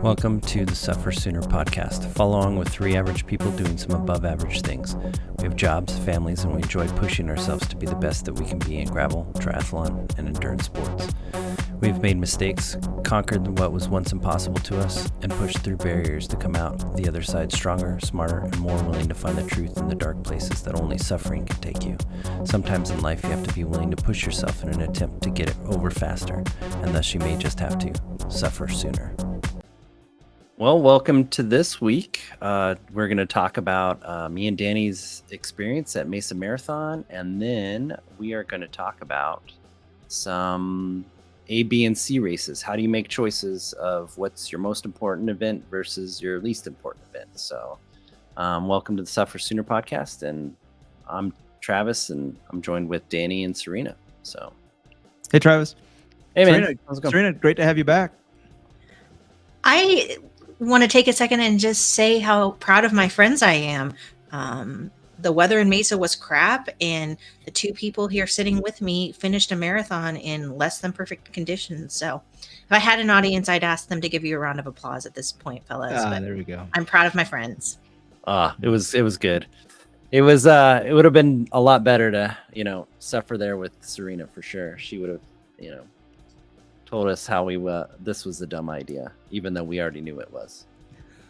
Welcome to the Suffer Sooner podcast. Follow along with three average people doing some above average things. We have jobs, families, and we enjoy pushing ourselves to be the best that we can be in gravel, triathlon, and endurance sports. We've made mistakes, conquered what was once impossible to us, and pushed through barriers to come out the other side stronger, smarter, and more willing to find the truth in the dark places that only suffering can take you. Sometimes in life you have to be willing to push yourself in an attempt to get it over faster, and thus you may just have to suffer sooner. Well, welcome to this week. We're going to talk about me and Danny's experience at Mesa Marathon, and then we are going to talk about some A, B, and C races. How do you make choices of what's your most important event versus your least important event? So welcome to the Suffer Sooner podcast, and I'm Travis, and I'm joined with Danny and Serena. So, hey, Travis. Hey, man. Serena, how's it going? Serena, great to have you back. I want to take a second and just say how proud of my friends I am. The weather in Mesa was crap, and the two people here sitting with me finished a marathon in less than perfect conditions. So if I had an audience, I'd ask them to give you a round of applause at this point, fellas. There we go. I'm proud of my friends. It was good. It was it would have been a lot better to, suffer there with Serena for sure. She would have, told us how this was a dumb idea, even though we already knew it was.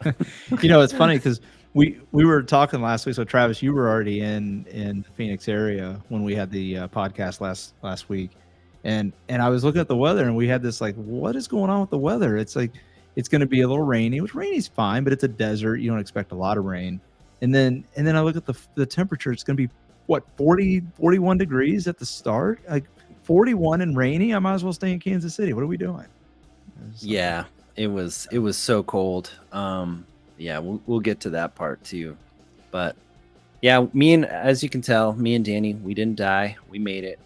It's funny because we were talking last week. So Travis, you were already in the Phoenix area when we had the podcast last week, and I was looking at the weather, and we had this like, what is going on with the weather? It's like it's going to be a little rainy, which rainy's fine, but it's a desert. You don't expect a lot of rain. And then I look at the temperature. It's going to be what, 41 degrees at the start, like 41 and rainy. I might as well stay in Kansas City. What are we doing? Yeah, it was so cold. We'll get to that part too. But yeah, as you can tell, me and Danny, we didn't die. We made it.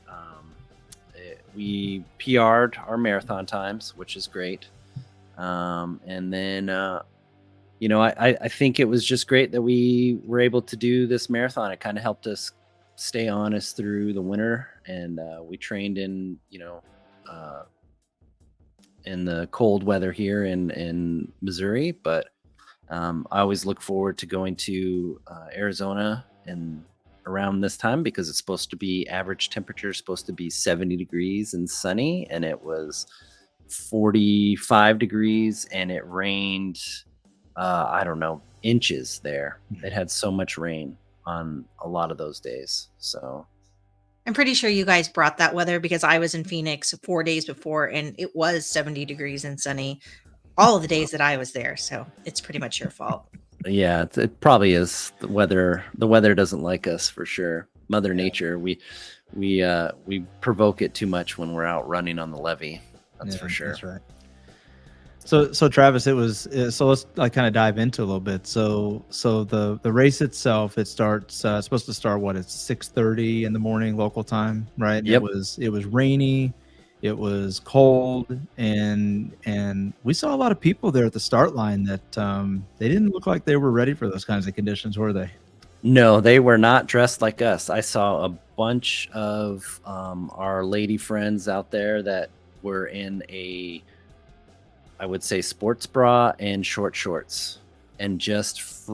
We PR'd our marathon times, which is great. And then, I think it was just great that we were able to do this marathon. It kind of helped us stay honest through the winter, and we trained in the cold weather here in Missouri, but I always look forward to going to Arizona and around this time because it's supposed to be average temperature is supposed to be 70 degrees and sunny, and it was 45 degrees and it rained inches there. It had so much rain on a lot of those days. So I'm pretty sure you guys brought that weather because I was in Phoenix 4 days before, and it was 70 degrees and sunny all of the days that I was there. So it's pretty much your fault. Yeah, it probably is. The weather doesn't like us for sure. Mother Nature, we provoke it too much when we're out running on the levee. That's for sure. That's right. So Travis, so let's kind of dive into a little bit. So the race itself, it's supposed to start it's 6:30 in the morning local time, right? Yep. It was rainy, it was cold, and we saw a lot of people there at the start line that they didn't look like they were ready for those kinds of conditions, were they? No, they were not dressed like us. I saw a bunch of our lady friends out there that were in I would say sports bra and short shorts, and just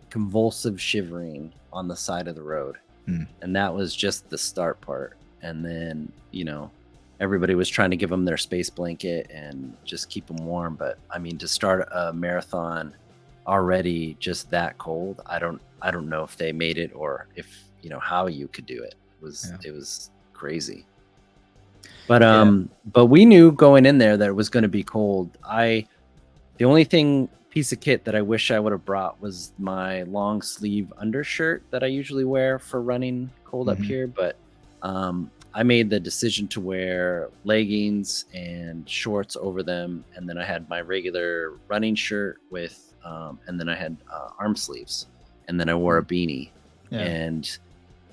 convulsive shivering on the side of the road. And that was just the start part. And then, everybody was trying to give them their space blanket and just keep them warm. But I mean, to start a marathon already just that cold, I don't know if they made it or if, how you could do it. It was crazy. But we knew going in there that it was going to be cold. The only piece of kit that I wish I would have brought was my long sleeve undershirt that I usually wear for running cold up here. But I made the decision to wear leggings and shorts over them, and then I had my regular running shirt with, and then I had arm sleeves, and then I wore a beanie, and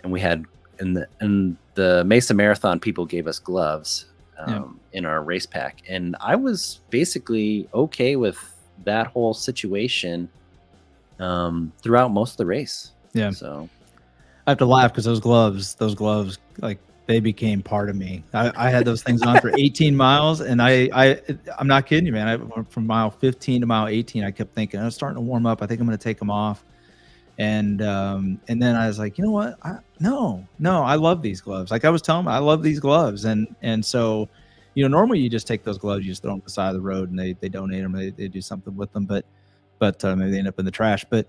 we had. And the Mesa Marathon people gave us gloves in our race pack. And I was basically okay with that whole situation throughout most of the race. Yeah. So I have to laugh because those gloves like they became part of me. I had those things on for 18 miles, and I'm not kidding you, man. I went from mile 15 to mile 18. I kept thinking, I was starting to warm up. I think I'm going to take them off. And then I was like, you know what? No, I love these gloves. Like I was telling them, I love these gloves. And so, normally you just take those gloves, you just throw them beside the road, and they donate them. They do something with them, but maybe they end up in the trash. But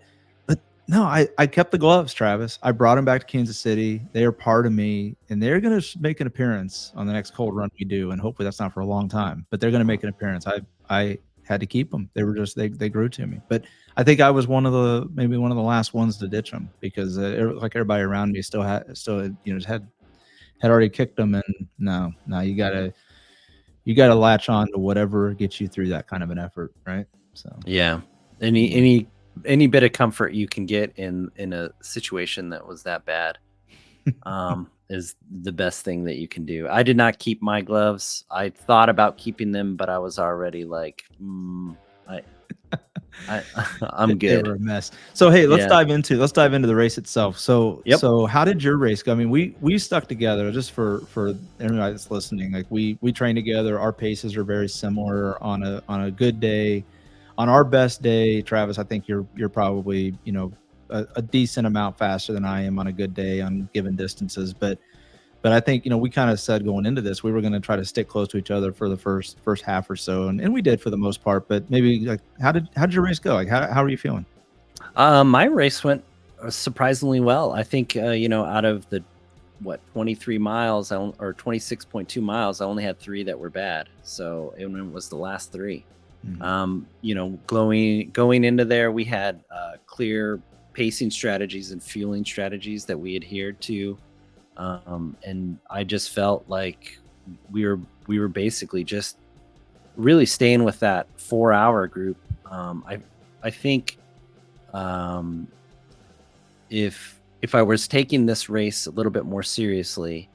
no, I kept the gloves, Travis. I brought them back to Kansas City. They are part of me, and they're going to make an appearance on the next cold run we do. And hopefully that's not for a long time, but they're going to make an appearance. I had to keep them. They were just, they grew to me. But I think I was maybe one of the last ones to ditch them, because like everybody around me still had already kicked them. And no, you gotta latch on to whatever gets you through that kind of an effort. Right. So, yeah. Any bit of comfort you can get in a situation that was that bad is the best thing that you can do. I did not keep my gloves. I thought about keeping them, but I was already like, I'm good. They were a mess. So hey, let's dive into the race itself. So So how did your race go? I mean, we stuck together, just for everybody that's listening. Like we train together. Our paces are very similar on a good day. On our best day, Travis, I think you're probably, a decent amount faster than I am on a good day on given distances. But I think, we kind of said going into this, we were going to try to stick close to each other for the first half or so. And we did for the most part, but maybe like, how did your race go? Like, how are you feeling? My race went surprisingly well. I think, out of the, 23 miles or 26.2 miles, I only had 3 that were bad. So it was the last 3. Mm-hmm. Going into there, we had clear pacing strategies and fueling strategies that we adhered to. And I just felt like we were basically just really staying with that 4-hour group. I think if I was taking this race a little bit more seriously,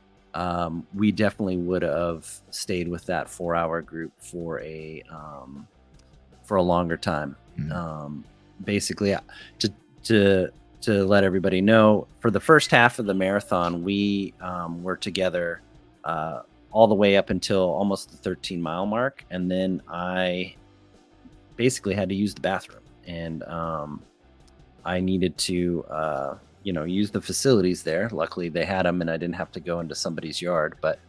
we definitely would have stayed with that 4-hour group for a longer time. Mm-hmm. Basically, to let everybody know, for the first half of the marathon, we were together all the way up until almost the 13-mile mark, and then I basically had to use the bathroom, and I needed to use the facilities there. Luckily, they had them, and I didn't have to go into somebody's yard. But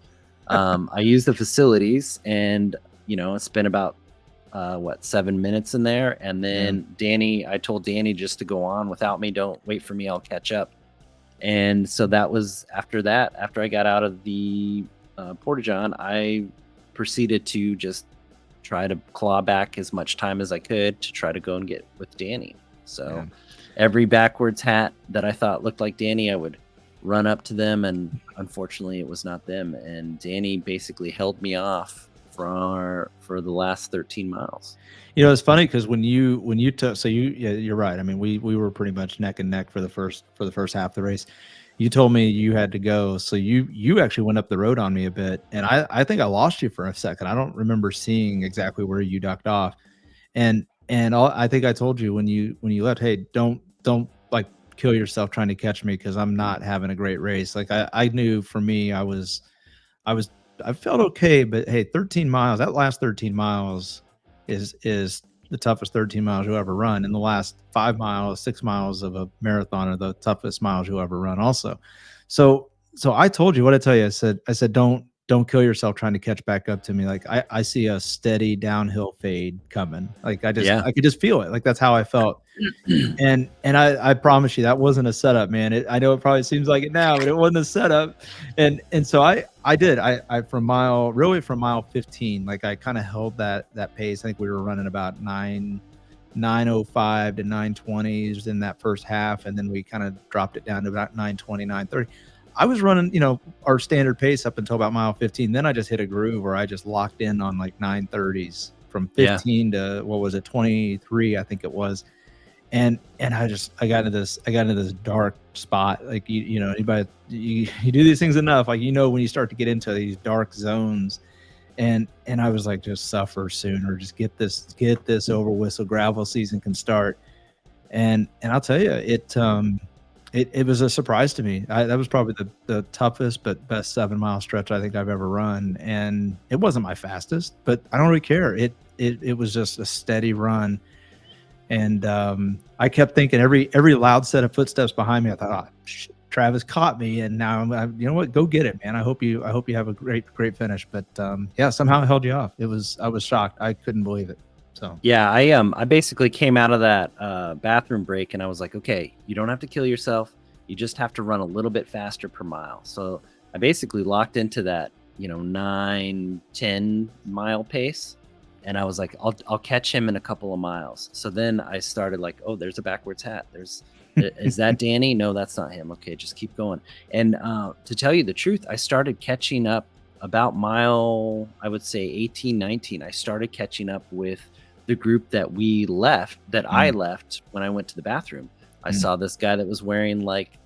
I used the facilities, and it's been about 7 minutes in there, and then I told Danny just to go on without me. Don't wait for me, I'll catch up. And so that was after I got out of the Porta-John, I proceeded to just try to claw back as much time as I could to try to go and get with Danny. So every backwards hat that I thought looked like Danny, I would run up to them, and unfortunately it was not them. And Danny basically held me off for the last 13 miles. It's funny because when you took, so you're right. I mean, we were pretty much neck and neck for the first half of the race. You told me you had to go, so you actually went up the road on me a bit, and I think I lost you for a second. I don't remember seeing exactly where you ducked off, and I think I told you when you left, hey, don't like kill yourself trying to catch me, because I'm not having a great race. Like I knew for me, I felt okay, but hey, 13 miles, that last 13 miles is the toughest 13 miles you'll ever run. And the last 5 miles, 6 miles of a marathon are the toughest miles you'll ever run also. So I told you what I tell you. I said, don't kill yourself trying to catch back up to me. Like I see a steady downhill fade coming. Like I could just feel it. Like that's how I felt. And I promise you that wasn't a setup, man. I know it probably seems like it now, but it wasn't a setup. And so I did. I from mile 15, like I kind of held that pace. I think we were running about 9:05 to 9:20 in that first half, and then we kind of dropped it down to about 9:20, 9:30. I was running, our standard pace up until about mile 15. Then I just hit a groove where I just locked in on like 9:30s from 15 to 23, I think it was. And I got into this dark spot. Like, anybody, you do these things enough, like, when you start to get into these dark zones, and I was like, just suffer sooner, just get this over with so gravel season can start. And I'll tell you, It was a surprise to me. That was probably the toughest but best 7-mile stretch I think I've ever run, and it wasn't my fastest, but I don't really care. It was just a steady run, and I kept thinking every loud set of footsteps behind me, I thought, oh, Travis caught me, and now I'm you know what? Go get it, man. I hope you have a great finish. But yeah, somehow I held you off. I was shocked. I couldn't believe it. So Yeah, I basically came out of that bathroom break and I was like, okay, you don't have to kill yourself. You just have to run a little bit faster per mile. So I basically locked into that, 9-10 mile pace. And I was like, I'll catch him in a couple of miles. So then I started like, oh, there's a backwards hat. Is that Danny? No, that's not him. Okay, just keep going. And to tell you the truth, I started catching up about mile, I would say 18, 19. I started catching up with the group that I left when I went to the bathroom. I saw this guy that was wearing like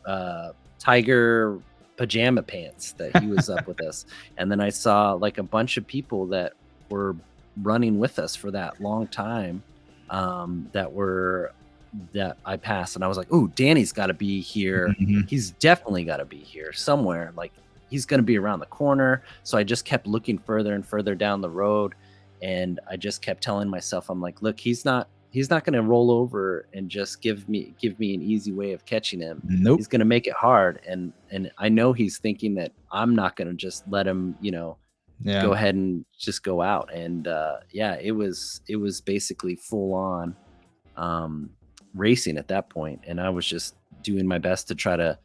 tiger pajama pants that he was up with us. And then I saw like a bunch of people that were running with us for that long time that I passed. And I was like, oh, Danny's got to be here. Mm-hmm. He's definitely got to be here somewhere. Like he's going to be around the corner. So I just kept looking further and further down the road. And I just kept telling myself, I'm like, look, he's not going to roll over and just give me an easy way of catching him. Nope. He's going to make it hard. And I know he's thinking that I'm not going to just let him, go ahead and just go out. And it was basically full on racing at that point. And I was just doing my best to try to,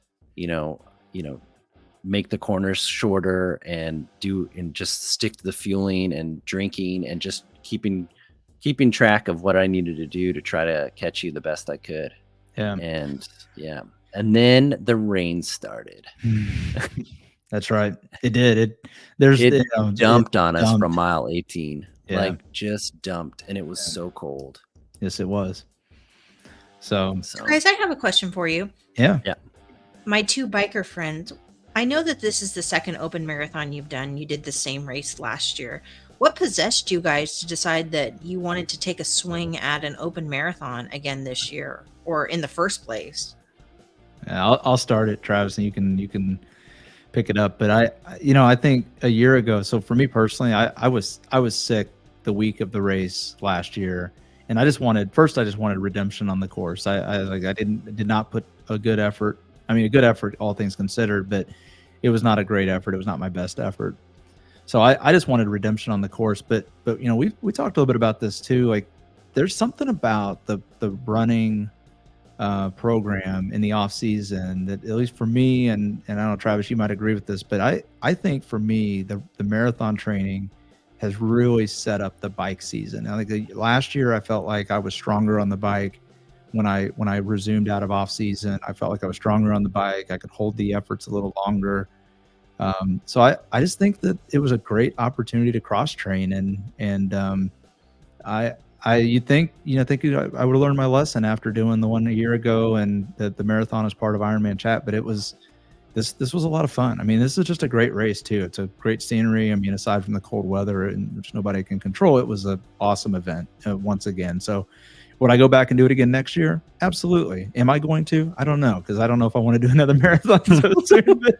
make the corners shorter and just stick to the fueling and drinking and just keeping track of what I needed to do to try to catch you the best I could. Yeah. And then the rain started. That's right. It did. It dumped on us from mile 18. Yeah. Like just dumped, and it was so cold. Yes, it was. So guys, I have a question for you. Yeah. My two biker friends, I know that this is the second open marathon you've done. You did the same race last year. What possessed you guys to decide that you wanted to take a swing at an open marathon again this year, or in the first place? I'll start it, Travis, and you can pick it up. But I think a year ago. So for me personally, I was sick the week of the race last year, and I just wanted redemption on the course. I did not put a good effort. I mean, a good effort, all things considered, but it was not a great effort. It was not my best effort. So I just wanted redemption on the course. But we talked a little bit about this too. Like, there's something about the running program in the off season that, at least for me, and I don't know, Travis, you might agree with this, but I think for me the marathon training has really set up the bike season. I think last year I felt like I was stronger on the bike. When I resumed out of off season, I felt like I was stronger on the bike. I could hold the efforts a little longer. So I just think that it was a great opportunity to cross train, and you think I would have learned my lesson after doing the one a year ago, and the marathon is part of Ironman Chat. But this was a lot of fun. I mean, this is just a great race too. It's a great scenery. I mean, aside from the cold weather, which nobody can control, it was an awesome event once again. So would I go back and do it again next year? Absolutely. Am I going to? I don't know, because I don't know if I want to do another marathon so soon. But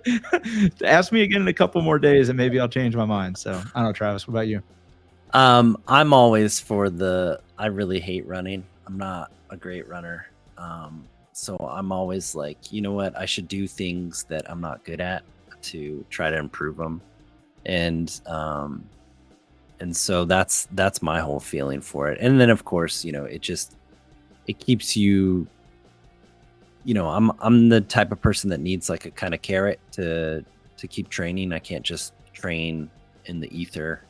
ask me again in a couple more days, and maybe I'll change my mind. So I don't know, Travis. What about you? I'm always I really hate running. I'm not a great runner. So I'm always like, you know what? I should do things that I'm not good at to try to improve them. And so that's my whole feeling for it. And then of course, it keeps you, I'm the type of person that needs like a kind of carrot to keep training. I can't just train in the ether.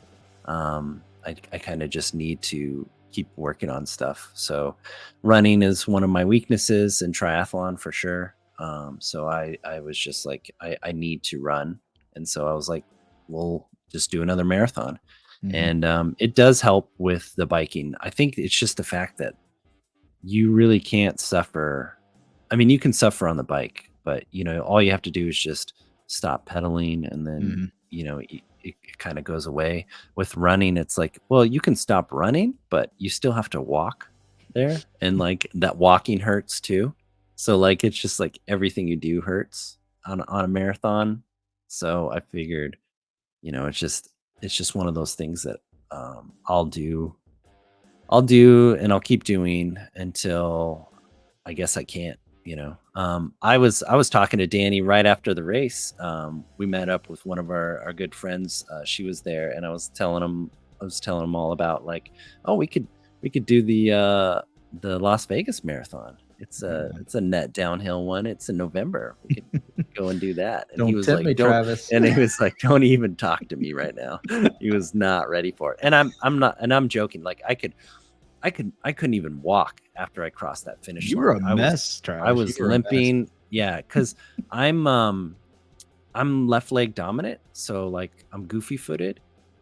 I kind of just need to keep working on stuff. So running is one of my weaknesses, and triathlon for sure. So I was just like, I need to run. And so I was like, we'll just do another marathon. Mm-hmm. And it does help with the biking. I think it's just the fact that you really can't suffer. I mean, you can suffer on the bike, but all you have to do is just stop pedaling, and then it kind of goes away. With running, it's like, well, you can stop running, but you still have to walk there, and like that walking hurts too. So like it's just like everything you do hurts on a marathon. So I figured, it's just one of those things that I'll do and I'll keep doing until I guess I can't, I was talking to Danny right after the race. We met up with one of our good friends. She was there and I was telling him all about like, oh, we could do the Las Vegas marathon. It's a net downhill one. It's in November. We could go and do that. And he Don't was tempt like, me, don't Travis. and he was like, don't even talk to me right now. He was not ready for it. And I'm not, and I'm joking. Like I couldn't even walk after I crossed that finish You line. were a mess, Travis. I You was were a mess. limping. Yeah, because I'm left leg dominant, so like I'm goofy footed,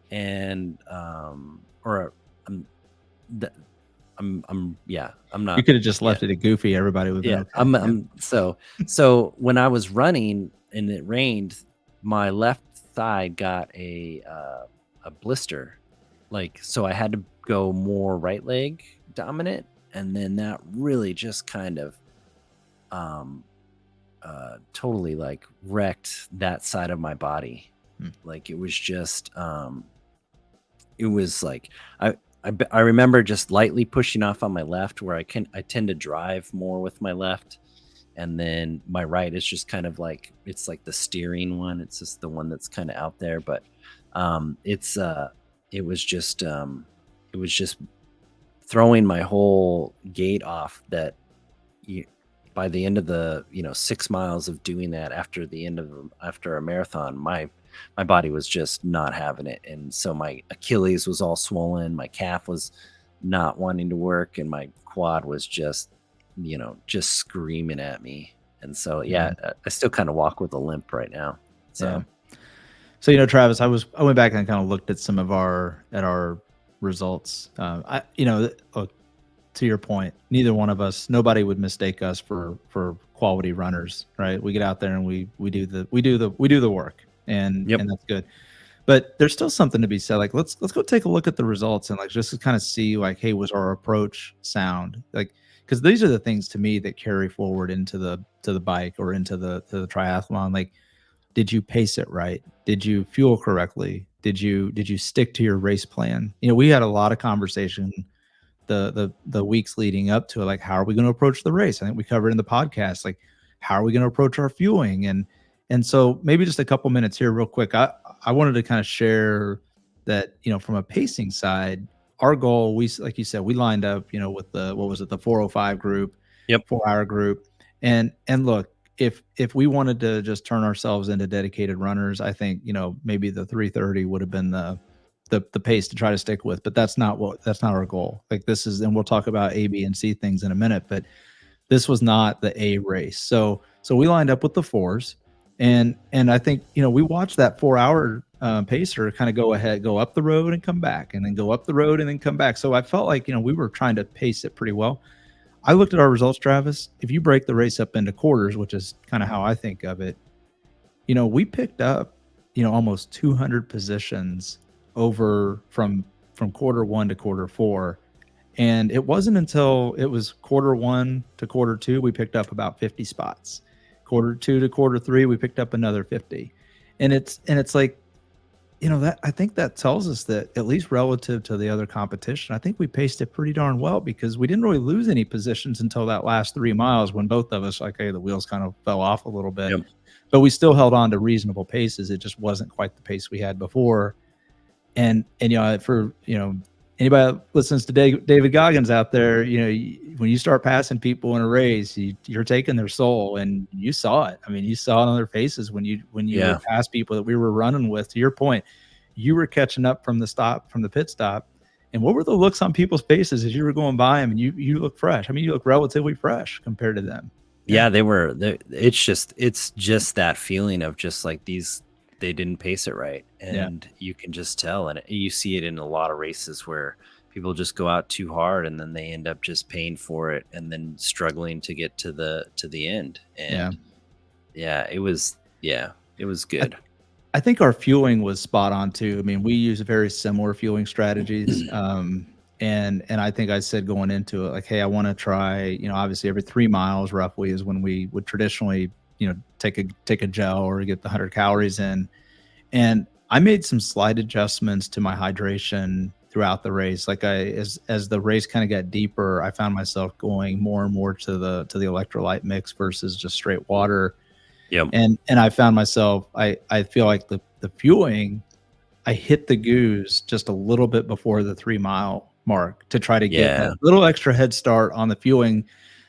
and or I'm th- I'm You not. could have just Yeah, left it at goofy. Everybody would have been yeah. okay. I'm Yeah. I'm so when I was running and it rained, my left side got a blister, like, so I had to go more right leg dominant, and then that really just kind of um totally like wrecked that side of my body. Hmm. Like it was just it was like I remember just lightly pushing off on my left, where I tend to drive more with my left, and then my right is just kind of like, it's like the steering one. It's just the one that's kind of out there, but it's it was just it was just throwing my whole gait off. That you, by the end of the 6 miles of doing that, after a marathon, my body was just not having it, and so my Achilles was all swollen, my calf was not wanting to work, and my quad was just screaming at me. And so yeah, I still kind of walk with a limp right now. So Yeah. So Travis, I went back and kind of looked at some of our results. Look, to your point, neither one of us, nobody would mistake us for quality runners, right? We get out there and we do the work, and Yep. that's good. But there's still something to be said. Like let's go take a look at the results and like just to kind of see like, hey, was our approach sound? Like, because these are the things to me that carry forward into the bike or into the triathlon. Like, did you pace it right? Did you fuel correctly? Did you stick to your race plan? We had a lot of conversation the weeks leading up to it, like how are we going to approach the race? I think we covered in the podcast, like how are we going to approach our fueling? And so maybe just a couple minutes here real quick. I wanted to kind of share that, from a pacing side, our goal, we, like you said, we lined up, with what was it, the 405 group, Yep. 4 hour group. And look, if we wanted to just turn ourselves into dedicated runners, I think, maybe the 330 would have been the pace to try to stick with, but that's not our goal. Like this is, and we'll talk about A, B, and C things in a minute, but this was not the A race. So we lined up with the fours, and I think we watched that 4 hour pacer kind of go up the road and come back, and then go up the road and then come back. So I felt like we were trying to pace it pretty well. I looked at our results, Travis. If you break the race up into quarters, which is kind of how I think of it, we picked up almost 200 positions over from quarter one to quarter four. And it wasn't until it was quarter one to quarter two, we picked up about 50 spots. Quarter two to quarter three, we picked up another 50. And it's like, that I think that tells us that at least relative to the other competition, I think we paced it pretty darn well, because we didn't really lose any positions until that last 3 miles, when both of us, like, hey, the wheels kind of fell off a little bit. Yep. But we still held on to reasonable paces. It just wasn't quite the pace we had before. And for anybody that listens to David Goggins out there, when you start passing people in a race, you're taking their soul, and you saw it. I mean, you saw it on their faces when you Yeah. would pass people that we were running with. To your point, you were catching up from the pit stop, and what were the looks on people's faces as you were going by them? And you look fresh. I mean, you look relatively fresh compared to them. Yeah, it's just that feeling of just like they didn't pace it right, and you can just tell, and you see it in a lot of races where people just go out too hard, and then they end up just paying for it, and then struggling to get to the end. And it was good. I think our fueling was spot on too. I mean, we use very similar fueling strategies. And I think I said going into it, like, hey, I want to try, obviously every 3 miles roughly is when we would traditionally, take a gel or get the 100 calories in. And I made some slight adjustments to my hydration throughout the race. Like as the race kind of got deeper, I found myself going more and more to the electrolyte mix versus just straight water. Yep. And I found myself, I feel like the fueling, I hit the goose just a little bit before the 3 mile mark to try to get Yeah. that little extra head start on the fueling.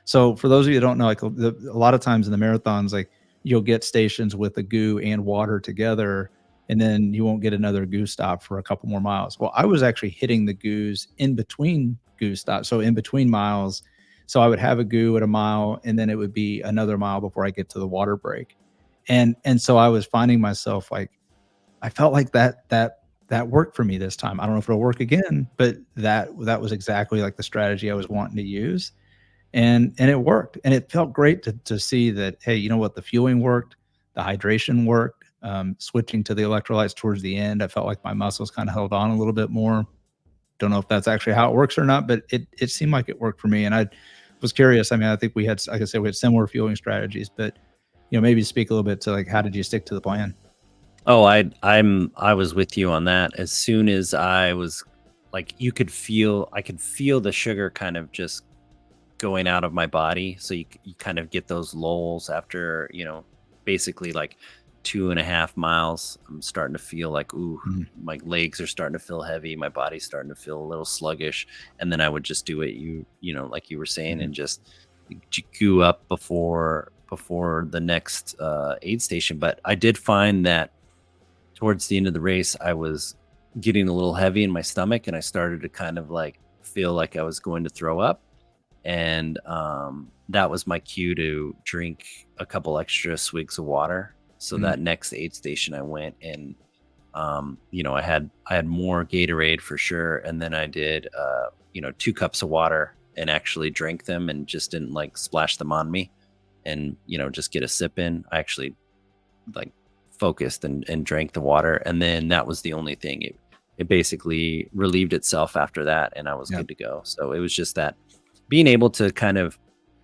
So for those of you who don't know, like a lot of times in the marathons, like you'll get stations with the goo and water together, and then you won't get another goo stop for a couple more miles. Well, I was actually hitting the goos in between goo stops, so in between miles. So I would have a goo at a mile, and then it would be another mile before I get to the water break. And so I was finding myself like, I felt like that worked for me this time. I don't know if it'll work again, but that was exactly like the strategy I was wanting to use. And it worked. And it felt great to see that, hey, you know what, the fueling worked, the hydration worked. Switching to the electrolytes towards the end, I felt like my muscles kind of held on a little bit more. Don't know if that's actually how it works or not, but it seemed like it worked for me. And I was curious. I mean, I think we had, like I said, we had similar fueling strategies, but maybe speak a little bit to like, how did you stick to the plan? Oh, I was with you on that. As soon as I was like, I could feel the sugar kind of just going out of my body. So you kind of get those lulls after, basically like 2.5 miles. I'm starting to feel like, ooh, my legs are starting to feel heavy. My body's starting to feel a little sluggish. And then I would just do it, like you were saying, and just goo up before the next aid station. But I did find that towards the end of the race, I was getting a little heavy in my stomach, and I started to kind of like feel like I was going to throw up. And that was my cue to drink a couple extra swigs of water. So that next aid station I went, and I had more Gatorade for sure, and then I did 2 cups of water and actually drank them and just didn't like splash them on me, and just get a sip in. I actually like focused and drank the water, and then that was the only thing. It basically relieved itself after that, and I was good to go. So it was just that being able to kind of,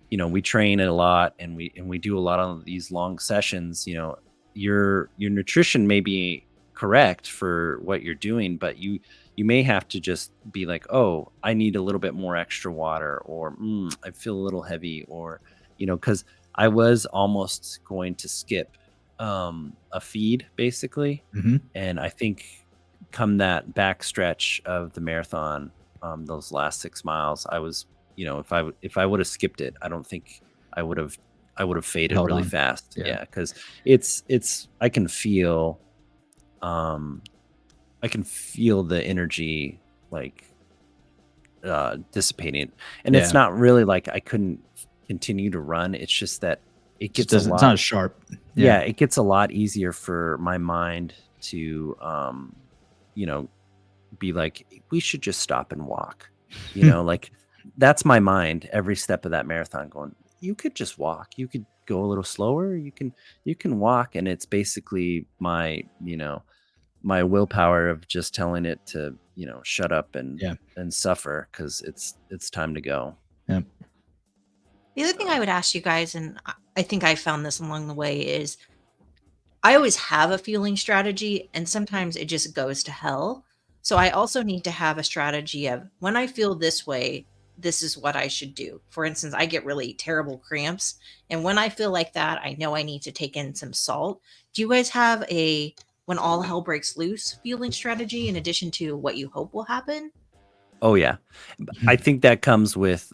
we train a lot, and we do a lot of these long sessions. Your nutrition may be correct for what you're doing, but you may have to just be like, oh, I need a little bit more extra water, or I feel a little heavy, or because I was almost going to skip a feed basically. And I think come that back stretch of the marathon, those last 6 miles, I was, if I would have skipped it, I don't think I would have faded Held really on. fast. Yeah. Yeah. Cause it's, I can feel the energy like dissipating, and it's not really like I couldn't continue to run. It's just that it gets It's not as sharp. Yeah, it gets a lot easier for my mind to be like, we should just stop and walk. Like that's my mind every step of that marathon going, you could just walk, you could go a little slower, you can walk. And it's basically my my willpower of just telling it to shut up and suffer, because it's time to go. Yeah. The other thing I would ask you guys, and I think I found this along the way, is I always have a fueling strategy, and sometimes it just goes to hell. So I also need to have a strategy of, when I feel this way, this is what I should do. For instance, I get really terrible cramps, and when I feel like that, I know I need to take in some salt. Do you guys have a when all hell breaks loose fueling strategy in addition to what you hope will happen? Oh yeah. I think that comes with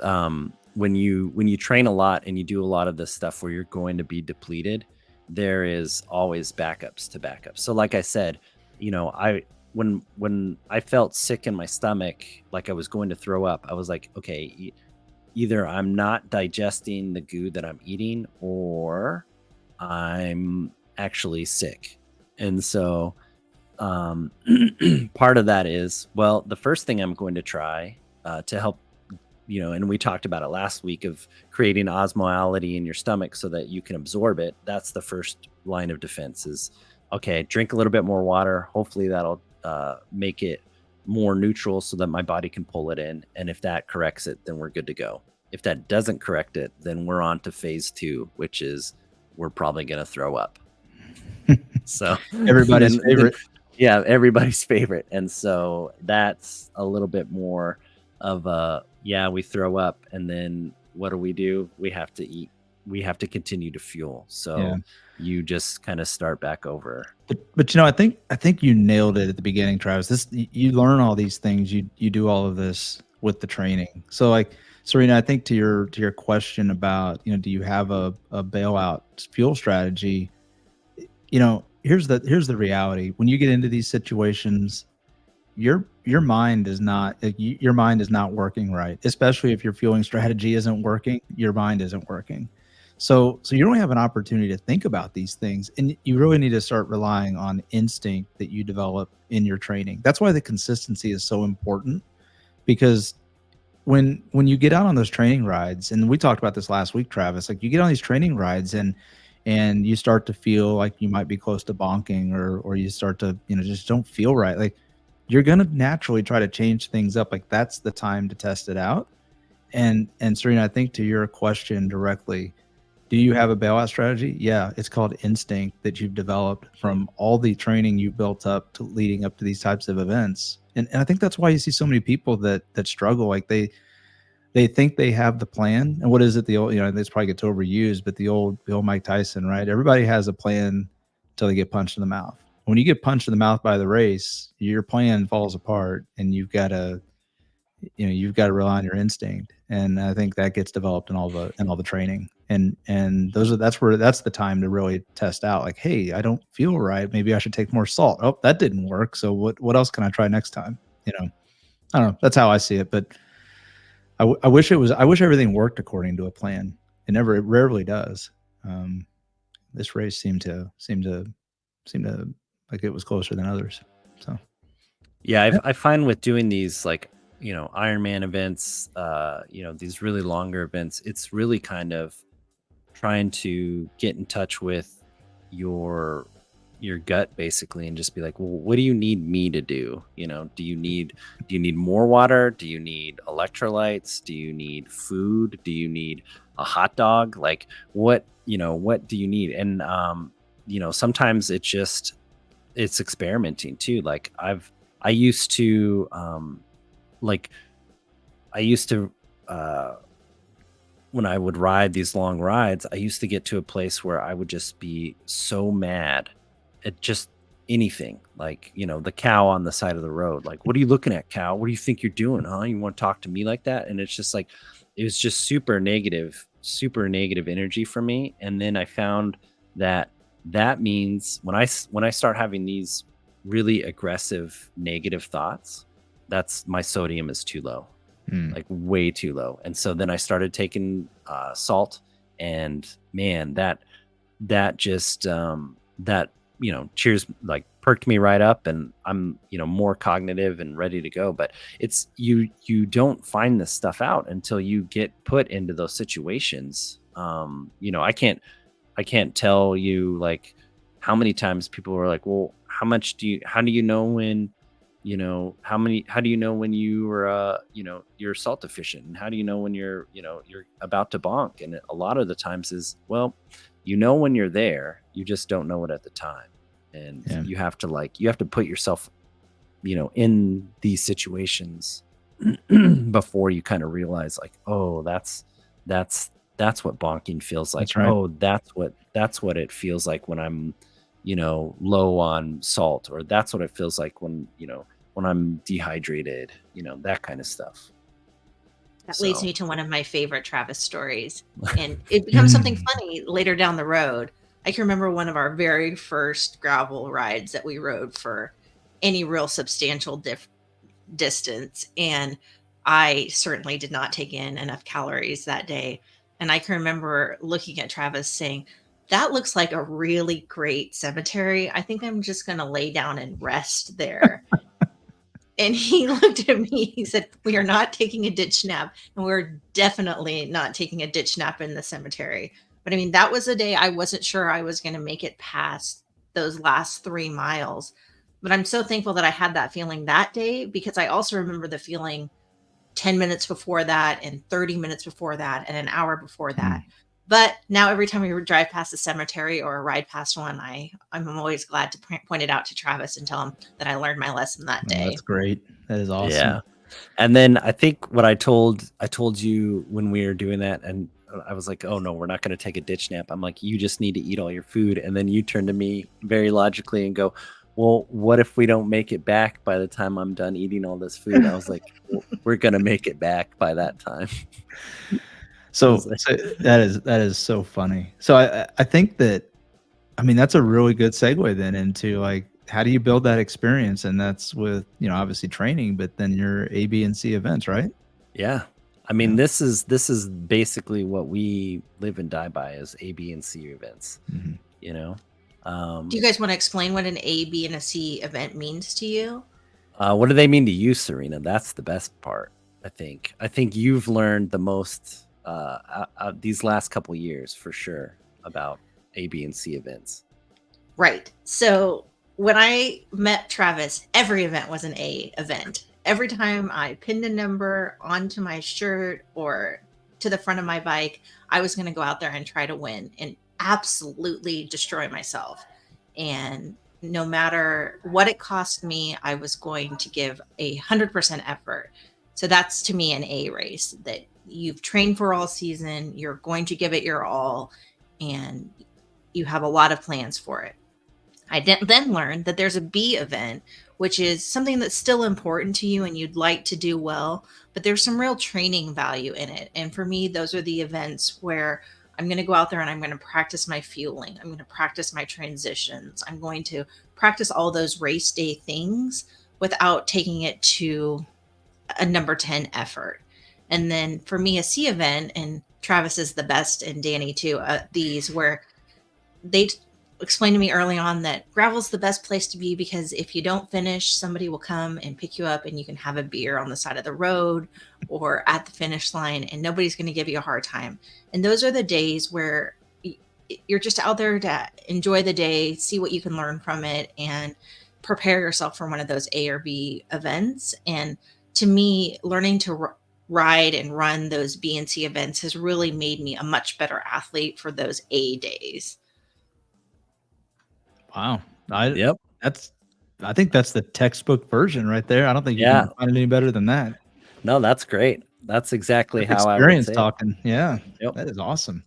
when you train a lot and you do a lot of this stuff where you're going to be depleted, there is always backups to backups. So like I said, I when I felt sick in my stomach, like I was going to throw up, I was like, okay, either I'm not digesting the goo that I'm eating, or I'm actually sick. And so part of that is, well, the first thing I'm going to try to help, and we talked about it last week, of creating osmolality in your stomach so that you can absorb it. That's the first line of defense is, okay, drink a little bit more water. Hopefully that'll make it more neutral so that my body can pull it in. And if that corrects it, then we're good to go. If that doesn't correct it, then we're on to phase 2, which is we're probably going to throw up. So everybody's favorite. Yeah, everybody's favorite. And so that's a little bit more of we throw up, and then what do? We have to eat. We have to continue to fuel. So you just kind of start back over. But I think you nailed it at the beginning, Travis. You learn all these things. You do all of this with the training. So like, Serena, I think to your question about, do you have a bailout fuel strategy? Here's the reality. When you get into these situations, your mind is not working right, especially if your fueling strategy isn't working. Your mind isn't working. So you don't have an opportunity to think about these things, and you really need to start relying on instinct that you develop in your training. That's why the consistency is so important, because when you get out on those training rides, and we talked about this last week, Travis, like you get on these training rides and you start to feel like you might be close to bonking, or you start to, just don't feel right. Like you're going to naturally try to change things up. Like that's the time to test it out. And Serena, I think to your question directly, do you have a bailout strategy? Yeah, it's called instinct that you've developed from all the training you built up to leading up to these types of events. And I think that's why you see so many people that struggle. Like they think they have the plan. And what is it? The old, this probably gets overused, but the old Mike Tyson, right? Everybody has a plan until they get punched in the mouth. When you get punched in the mouth by the race, your plan falls apart, and you've got to rely on your instinct. And I think that gets developed in all the training. And that's the time to really test out, like, hey, I don't feel right. Maybe I should take more salt. Oh, that didn't work. So what else can I try next time? I don't know. That's how I see it. But I wish everything worked according to a plan. It rarely does. This race seemed to like it was closer than others. So yeah, I find with doing these, like, Ironman events, these really longer events, it's really kind of trying to get in touch with your gut, basically, and just be like, well, what do you need me to do? Do you need more water? Do you need electrolytes? Do you need food? Do you need a hot dog? Like, what do you need? And sometimes it's experimenting too. Like I used to when I would ride these long rides, I used to get to a place where I would just be so mad at just anything. Like, the cow on the side of the road. Like, what are you looking at, cow? What do you think you're doing, huh? You want to talk to me like that? And it's just like, it was just super negative energy for me. And then I found that means when I start having these really aggressive negative thoughts, that's my sodium is too low. Like way too low. And so then I started taking salt, and man, that just cheers, like perked me right up, and I'm more cognitive and ready to go. But it's you don't find this stuff out until you get put into those situations. I can't tell you like how many times people were like, well, how do you know when how do you know when you are you're salt deficient, and how do you know when you're about to bonk? And a lot of the times is, well, when you're there, you just don't know it at the time. And you have to put yourself in these situations before you kind of realize, like, oh, that's what bonking feels like. That's right. Oh, that's what it feels like when I'm low on salt, or that's what it feels like when I'm dehydrated, that kind of stuff. That leads me to one of my favorite Travis stories, and it becomes something funny later down the road. I can remember one of our very first gravel rides that we rode for any real substantial distance, and I certainly did not take in enough calories that day. And I can remember looking at Travis saying, that looks like a really great cemetery. I think I'm just going to lay down and rest there. And he looked at me, he said, we are not taking a ditch nap, and we're definitely not taking a ditch nap in the cemetery. But I mean, that was a day I wasn't sure I was going to make it past those last 3 miles. But I'm so thankful that I had that feeling that day, because I also remember the feeling 10 minutes before that, and 30 minutes before that, and an hour before that. But now every time we drive past a cemetery or ride past one, I'm always glad to point it out to Travis and tell him that I learned my lesson that Oh, day. that's great. That is awesome. Yeah. And then I think what I told you when we were doing that, and I was like, oh no, we're not going to take a ditch nap. I'm like, you just need to eat all your food. And then you turn to me very logically and go, well, what if we don't make it back by the time I'm done eating all this food? I was like, well, we're going to make it back by that time. So, like, so that is so funny. So I think that, I mean, that's a really good segue then into like, how do you build that experience? And that's with, you know, obviously training, but then your A, B, and C events, right? yeah. I mean, Yeah. this is basically what we live and die by, is A, B, and C events, you know? Do you guys want to explain what an A, B, and a C event means to you? What do they mean to you, Serena? That's the best part, I think. I think you've learned the most these last couple years, for sure, about A, B, and C events. Right. So when I met Travis, every event was an A event. Every time I pinned a number onto my shirt or to the front of my bike, I was going to go out there and try to win and absolutely destroy myself. And no matter what it cost me, I was going to give 100% effort. So that's to me an A race, that you've trained for all season, you're going to give it your all, and you have a lot of plans for it. I then learned that there's a B event, which is something that's still important to you and you'd like to do well, but there's some real training value in it. And for me, those are the events where I'm going to go out there and I'm going to practice my fueling. I'm going to practice my transitions. I'm going to practice all those race day things without taking it to a number 10 effort. And then for me, a C event, and Travis is the best, and Danny too, these where they explained to me early on that gravel's the best place to be, because if you don't finish, somebody will come and pick you up and you can have a beer on the side of the road or at the finish line, and nobody's going to give you a hard time. And those are the days where you're just out there to enjoy the day, see what you can learn from it, and prepare yourself for one of those A or B events. And to me, learning to ride and run those B and C events has really made me a much better athlete for those A days. Wow. Yep. I think that's the textbook version right there. I don't think you can find it any better than that. No, that's great. That's exactly That's how I would experience say it. talking. Yeah. Yep. That is awesome.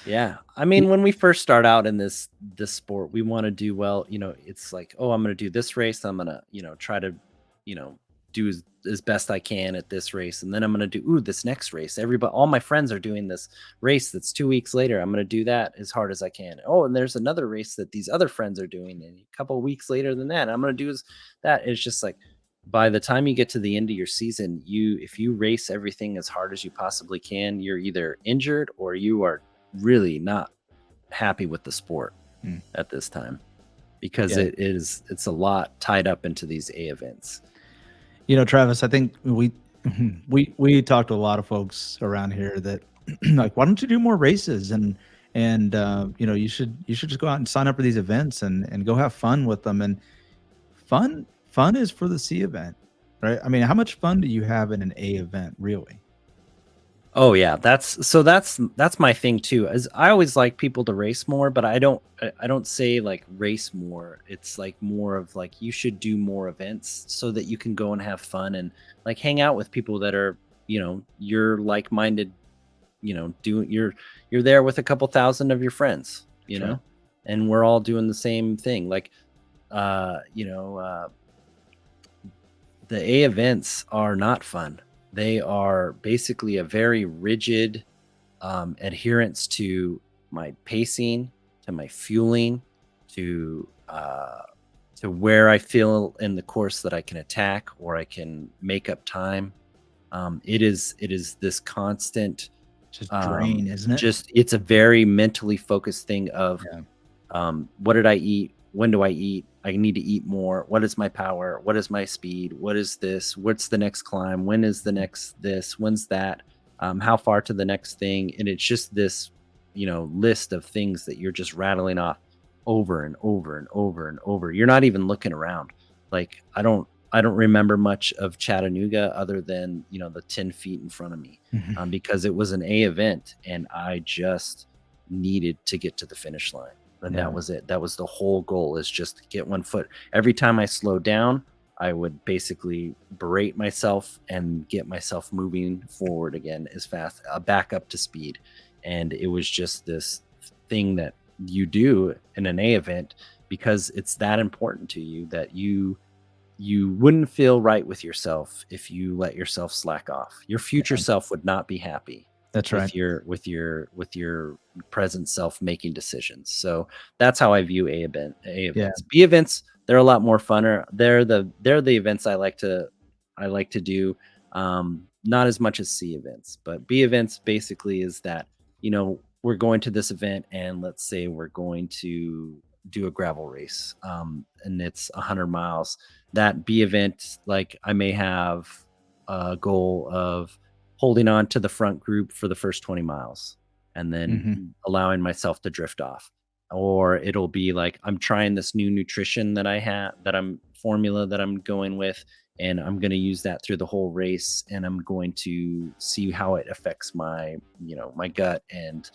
Yeah. I mean, when we first start out in this sport, we want to do well. You know, it's like, oh, I'm going to do this race. I'm going to, try to, do as best I can at this race. And then I'm going to do, this next race. All my friends are doing this race that's 2 weeks later. I'm going to do that as hard as I can. Oh, and there's another race that these other friends are doing. And a couple of weeks later than that, I'm going to do that. It's just like, by the time you get to the end of your season, if you race everything as hard as you possibly can, you're either injured or you are really not happy with the sport at this time, because it's a lot tied up into these A events. You know, Travis, I think we talked to a lot of folks around here that like, why don't you do more races? And you should just go out and sign up for these events and go have fun with them. And fun is for the C event, right? I mean, how much fun do you have in an A event, really? Oh yeah, that's my thing too. As I always like people to race more, but I don't say like race more. It's like more of like, you should do more events so that you can go and have fun and like hang out with people that are, you're like-minded, you're there with a couple thousand of your friends, know, and we're all doing the same thing. Like, the A events are not fun. They are basically a very rigid adherence to my pacing, to my fueling, to where I feel in the course that I can attack or I can make up time. It is this constant just drain, isn't it? It's a very mentally focused thing of what did I eat? When do I eat? I need to eat more. What is my power? What is my speed? What is this? What's the next climb? When is the next this? When's that? How far to the next thing? And it's just this, list of things that you're just rattling off over and over and over and over. You're not even looking around. Like I don't remember much of Chattanooga other than, you know, the 10 feet in front of me, Mhm. because it was an A event and I just needed to get to the finish line. And Yeah. that was it. That was the whole goal, is just to get one foot. Every time I slowed down, I would basically berate myself and get myself moving forward again as fast, back up to speed. And it was just this thing that you do in an A event because it's that important to you, that you wouldn't feel right with yourself if you let yourself slack off. Your future Yeah. self would not be happy That's right. with your present self making decisions. So that's how I view A Yeah. events. B events, they're a lot more funner. They're the events I like to do. Not as much as C events, but B events basically is that, you know, we're going to this event and let's say we're going to do a gravel race, and it's 100 miles. That B event, like I may have a goal of holding on to the front group for the first 20 miles and Mhm. then allowing myself to drift off. Or it'll be like I'm trying this new nutrition that I have, formula that I'm going with, and I'm going to use that through the whole race, and I'm going to see how it affects my, you know, my gut and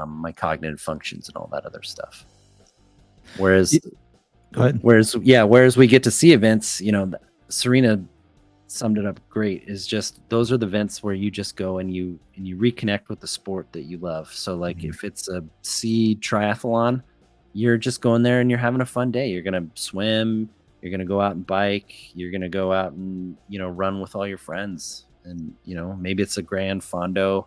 my cognitive functions and all that other stuff. Whereas Go ahead. whereas we get to see events, you know, Serena summed it up great, is just those are the events where you just go and you reconnect with the sport that you love. So like Mhm. if it's a sea triathlon, you're just going there and you're having a fun day. You're gonna swim, you're gonna go out and bike, you're gonna go out and, you know, run with all your friends. And, you know, maybe it's a grand fondo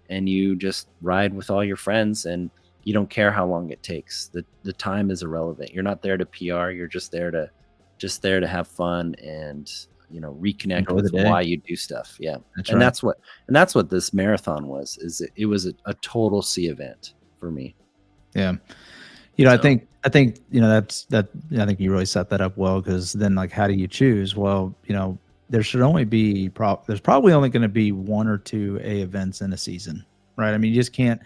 and you just ride with all your friends and you don't care how long it takes. The time is irrelevant. You're not there to PR, you're just there to have fun and, you know, reconnect Enjoy the with day. why you do stuff. Yeah. That's And right. that's what this marathon was, is it was a total C event for me. Yeah. You know, So I think, you know, I think you really set that up well, because then, like, how do you choose? Well, you know, there should only be there's probably only going to be one or two A events in a season, right? I mean, you just can't,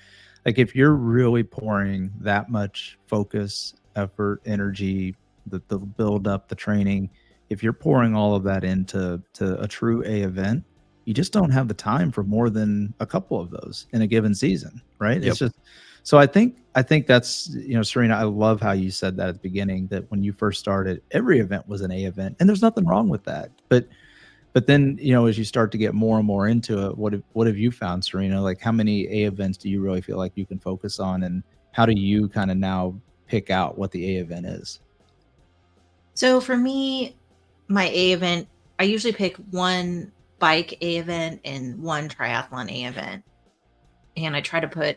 like, if you're really pouring that much focus, effort, energy, the build up, the training, if you're pouring all of that into a true A event, you just don't have the time for more than a couple of those in a given season, right? yep. It's just, so I think that's, you know, Serena, I love how you said that at the beginning, that when you first started, every event was an A event, and there's nothing wrong with that. But then, you know, as you start to get more and more into it, what have you found, Serena? Like, how many A events do you really feel like you can focus on, and how do you kind of now pick out what the A event is? So for me, my A event, I usually pick one bike A event and one triathlon A event. And I try to put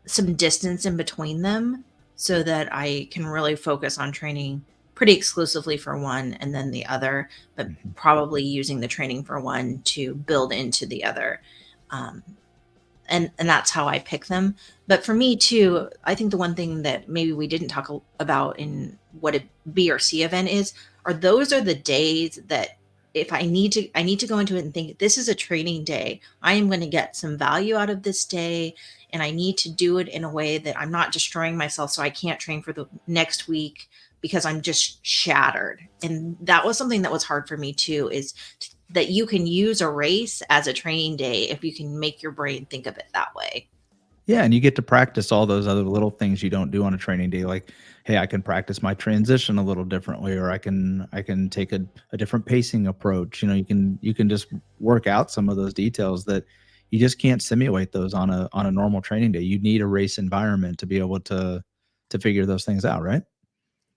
some distance in between them so that I can really focus on training pretty exclusively for one and then the other, but Mhm. probably using the training for one to build into the other. Um, and that's how I pick them. But for me too, I think the one thing that maybe we didn't talk about in what a B or C event is, are those are the days that if I need to go into it and think this is a training day. I am going to get some value out of this day, and I need to do it in a way that I'm not destroying myself so I can't train for the next week because I'm just shattered. And that was something that was hard for me too, is that you can use a race as a training day if you can make your brain think of it that way. Yeah, and you get to practice all those other little things you don't do on a training day, like, hey, I can practice my transition a little differently, or I can take a different pacing approach. You know, you can just work out some of those details that you just can't simulate those on a normal training day. You need a race environment to be able to figure those things out, right?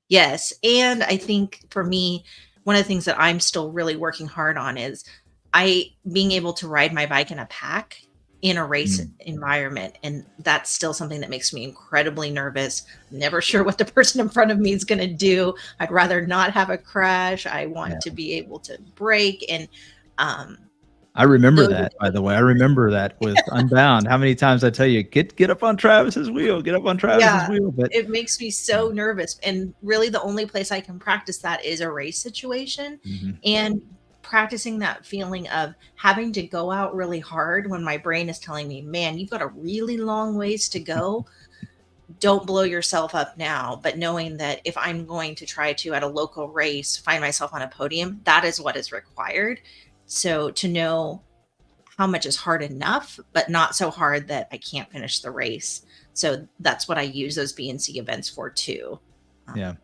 Yes, and I think for me, one of the things that I'm still really working hard on is I being able to ride my bike in a pack in a race Mm, environment, and that's still something that makes me incredibly nervous. Never sure what the person in front of me is going to do. I'd rather not have a crash. I want yeah. to be able to brake, and um I remember those are that, by the the way. I remember that with Unbound. How many times I tell you, get up on Travis's wheel, get up on Travis's Yeah, wheel, but it makes me so nervous, and really the only place I can practice that is a race situation, Mhm. and practicing that feeling of having to go out really hard when my brain is telling me, "Man, you've got a really long ways to go." don't blow yourself up now, but knowing that if I'm going to try to at a local race find myself on a podium, that is what is required. So to know how much is hard enough, but not so hard that I can't finish the race. So that's what I use those BNC events for too. Yeah.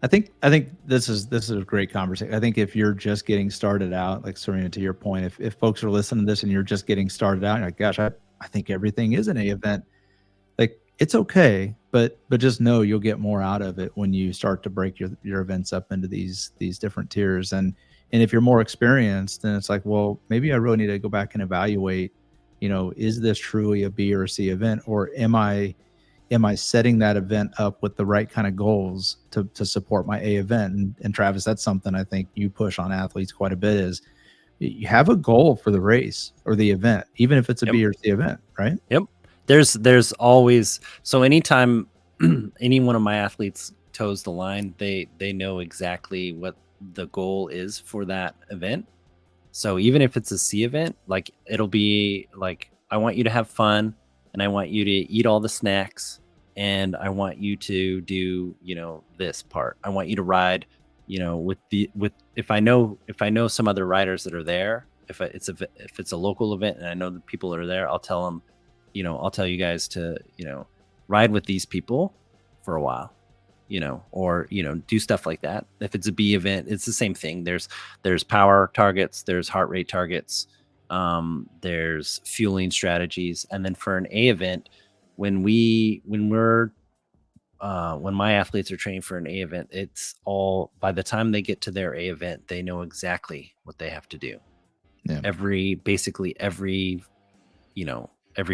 I think this is a great conversation. I think if you're just getting started out, like Serena, to your point, if folks are listening to this and you're just getting started out, you're like, gosh, I think everything is an A event. Like, it's okay, but just know you'll get more out of it when you start to break your events up into these different tiers. And if you're more experienced, then it's like, well, maybe I really need to go back and evaluate, is this truly a B or a C event, or am I setting that event up with the right kind of goals to support my A event? And Travis, that's something I think you push on athletes quite a bit, is you have a goal for the race or the event, even if it's a B or C event, right? Yep. There's always, so anytime any one of my athletes toes the line, they know exactly what the goal is for that event. So even if it's a C event, like, it'll be like, I want you to have fun, and I want you to eat all the snacks, and I want you to do, this part. I want you to ride, with if I know some other riders that are there, if it's a local event and I know the people are there, I'll tell them, I'll tell you guys to, ride with these people for a while, or, do stuff like that. If it's a B event, it's the same thing. There's power targets, there's heart rate targets, there's fueling strategies. And then for an A event, when my athletes are training for an A event, it's all, by the time they get to their A event, they know exactly what they have to do. Yeah. Basically every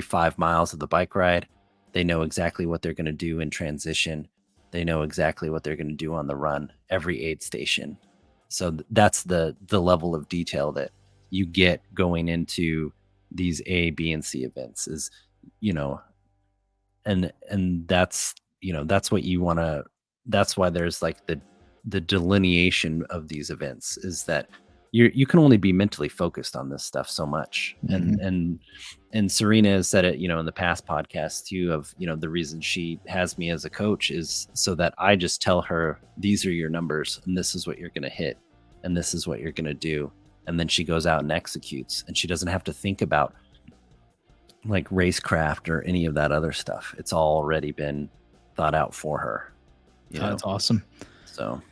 5 miles of the bike ride, they know exactly what they're going to do in transition. They know exactly what they're going to do on the run, every aid station. So that's the level of detail that you get going into these A, B, and C events, is, and that's, that's what you want to, that's why there's like the delineation of these events, is that you can only be mentally focused on this stuff so much. Mm-hmm. And Serena has said it, in the past podcasts too, of, the reason she has me as a coach is so that I just tell her, these are your numbers and this is what you're going to hit and this is what you're going to do. And then she goes out and executes, and she doesn't have to think about like racecraft or any of that other stuff. It's all already been thought out for her. That's awesome. So,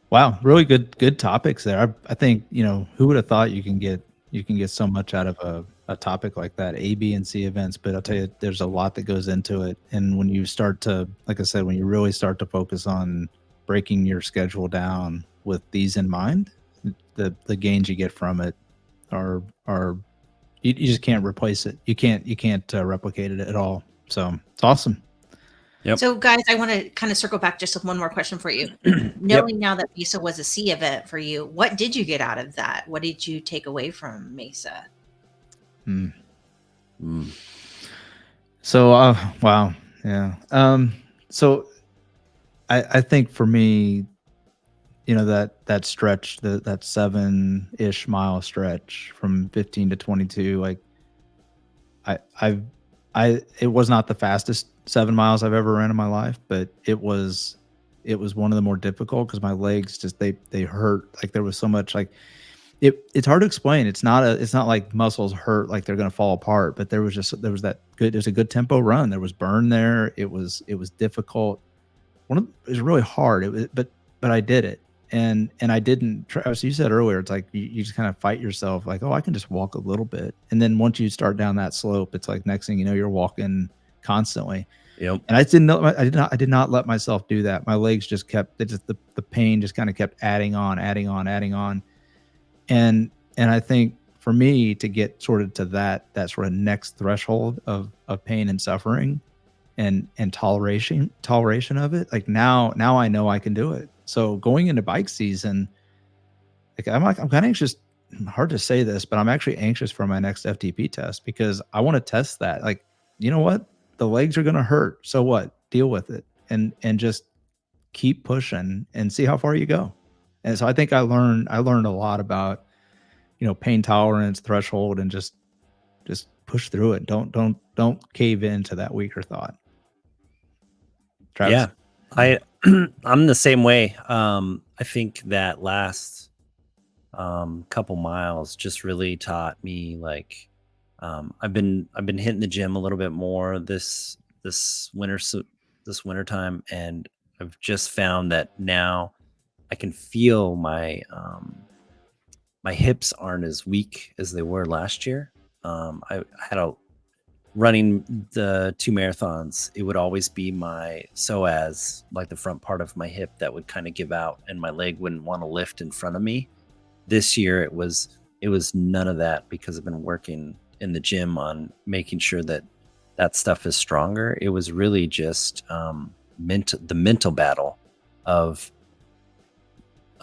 wow, really good topics there. I think, who would have thought you can get so much out of a topic like that, A, B, and C events. But I'll tell you, there's a lot that goes into it. And when you start to, like I said, when you really start to focus on breaking your schedule down with these in mind, the gains you get from it are you just can't replace it. You can't replicate it at all. So it's awesome. Yep. So guys, I want to kind of circle back just with one more question for you. Knowing now that Mesa was a C event for you, what did you get out of that? What did you take away from Mesa? So, wow. Yeah. So I think for me, that stretch, that 7-ish mile stretch from 15 to 22, like it was not the fastest 7 miles I've ever ran in my life, but it was one of the more difficult because my legs just, they hurt. Like, there was so much, like, it's hard to explain. It's not like muscles hurt like they're going to fall apart, but there was a good tempo run. There was burn there. It was difficult. It was really hard. But I did it. And I didn't, Travis, you said earlier, it's like you just kind of fight yourself, like, oh, I can just walk a little bit. And then once you start down that slope, it's like next thing you know, you're walking constantly. Yep. And I did not let myself do that. My legs just kept, the pain just kind of kept adding on. And I think for me to get sort of to that sort of next threshold of pain and suffering and toleration of it, like now I know I can do it. So going into bike season, I'm kind of anxious. Hard to say this, but I'm actually anxious for my next FTP test because I want to test that. Like, you know what? The legs are going to hurt. So what? Deal with it and just keep pushing and see how far you go. And so I think I learned a lot about, pain tolerance, threshold, and just push through it. Don't cave into that weaker thought. Travis? Yeah, I'm the same way. I think that last couple miles just really taught me like I've been hitting the gym a little bit more this winter time, and I've just found that now I can feel my hips aren't as weak as they were last year. I had a running the 2 marathons, it would always be my psoas, like the front part of my hip, that would kind of give out, and my leg wouldn't want to lift in front of me. This year, it was none of that because I've been working in the gym on making sure that that stuff is stronger. It was really just the mental battle of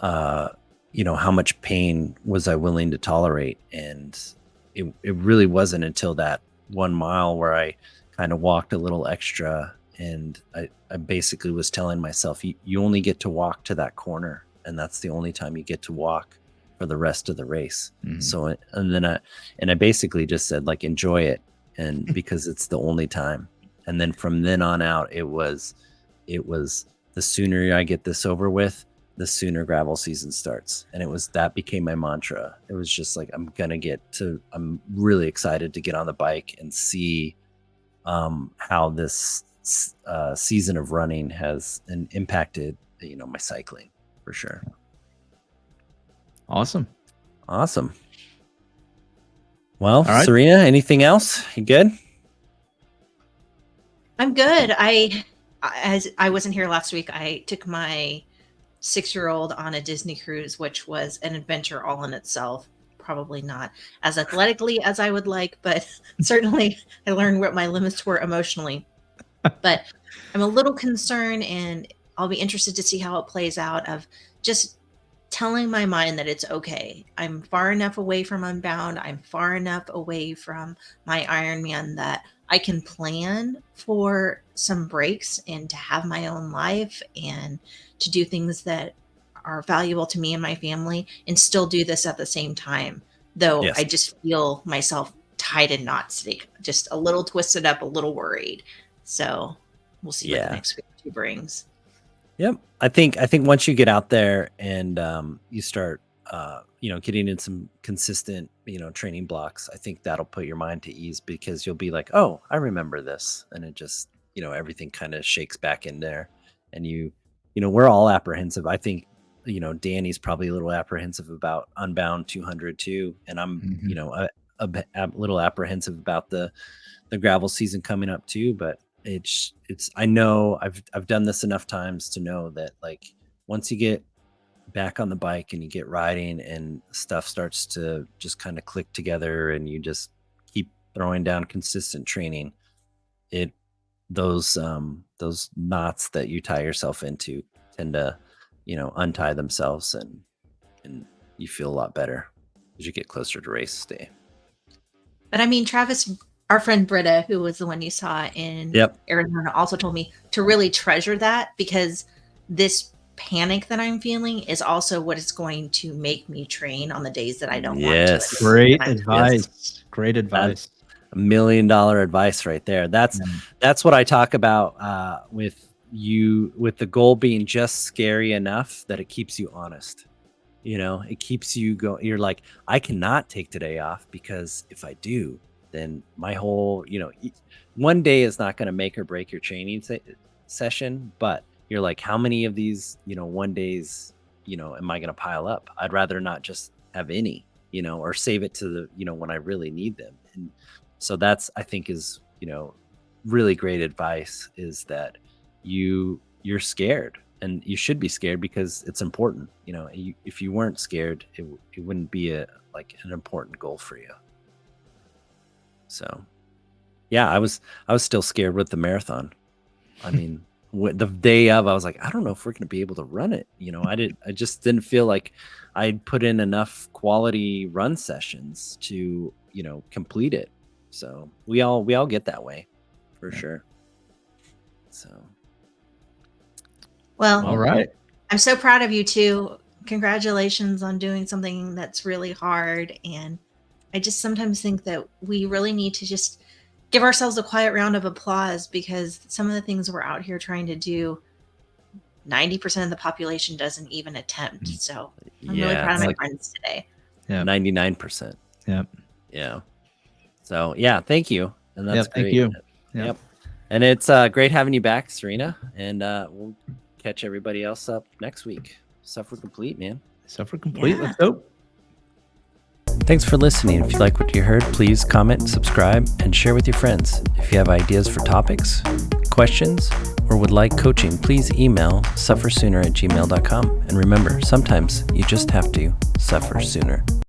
how much pain was I willing to tolerate, and it really wasn't until that 1 mile where I kind of walked a little extra, and I basically was telling myself, you only get to walk to that corner, and that's the only time you get to walk for the rest of the race. So, and then I basically just said, like, enjoy it, and because it's the only time. And then from then on out, it was the sooner I get this over with, the sooner gravel season starts. And that became my mantra. It was just like, I'm really excited to get on the bike and see how this season of running has impacted, my cycling for sure. Awesome. Well, right. Serena, anything else? You good? I'm good. As I wasn't here last week, I took my 6-year-old on a Disney cruise, which was an adventure all in itself. Probably not as athletically as I would like, but certainly I learned what my limits were emotionally. But I'm a little concerned, and I'll be interested to see how it plays out, of just telling my mind that it's okay. I'm far enough away from Unbound. I'm far enough away from my Ironman that I can plan for some breaks and to have my own life and to do things that are valuable to me and my family, and still do this at the same time. Though Yes. I just feel myself tied in knots, just a little twisted up, a little worried. So we'll see what the next week or two brings. Yep. I think once you get out there and you start getting in some consistent, training blocks, I think that'll put your mind to ease, because you'll be like, oh, I remember this. And it just, everything kind of shakes back in there. And we're all apprehensive. I think, Danny's probably a little apprehensive about Unbound 200 too. And I'm, a little apprehensive about the gravel season coming up too. But it's I know I've done this enough times to know that, like, once you get back on the bike and you get riding and stuff starts to just kind of click together, and you just keep throwing down consistent training, those knots that you tie yourself into tend to untie themselves, and you feel a lot better as you get closer to race day. But I mean, Travis, our friend Britta, who was the one you saw in Arizona, also told me to really treasure that, because this panic that I'm feeling is also what is going to make me train on the days that I don't want to. Great advice. Great advice. That's $1 million advice right there. That's what I talk about with the goal being just scary enough that it keeps you honest. It keeps you going. You're like, I cannot take today off, because if I do, then my whole, one day is not going to make or break your training session. But you're like, how many of these, 1 days, am I going to pile up? I'd rather not just have any, or save it to the, when I really need them. And so that's, I think, is, really great advice, is that you're scared, and you should be scared because it's important. If you weren't scared, it wouldn't be an important goal for you. So, yeah, I was still scared with the marathon. I mean, the day of, I was like, I don't know if we're going to be able to run it. I just didn't feel like I'd put in enough quality run sessions to, complete it. So we all get that way for sure. So. Well, all right. I'm so proud of you too. Congratulations on doing something that's really hard. And I just sometimes think that we really need to just give ourselves a quiet round of applause, because some of the things we're out here trying to do, 90% of the population doesn't even attempt. So I'm really proud of my friends today. Yeah. 99%. Yep. Yeah. So yeah, thank you. And that's great. Thank you. Yep. And it's great having you back, Serena. And we'll catch everybody else up next week. Suffer complete, man. Suffer complete. Yeah. Let's go. Thanks for listening. If you like what you heard, please comment, subscribe, and share with your friends. If you have ideas for topics, questions, or would like coaching, please email suffersooner@gmail.com. And remember, sometimes you just have to suffer sooner.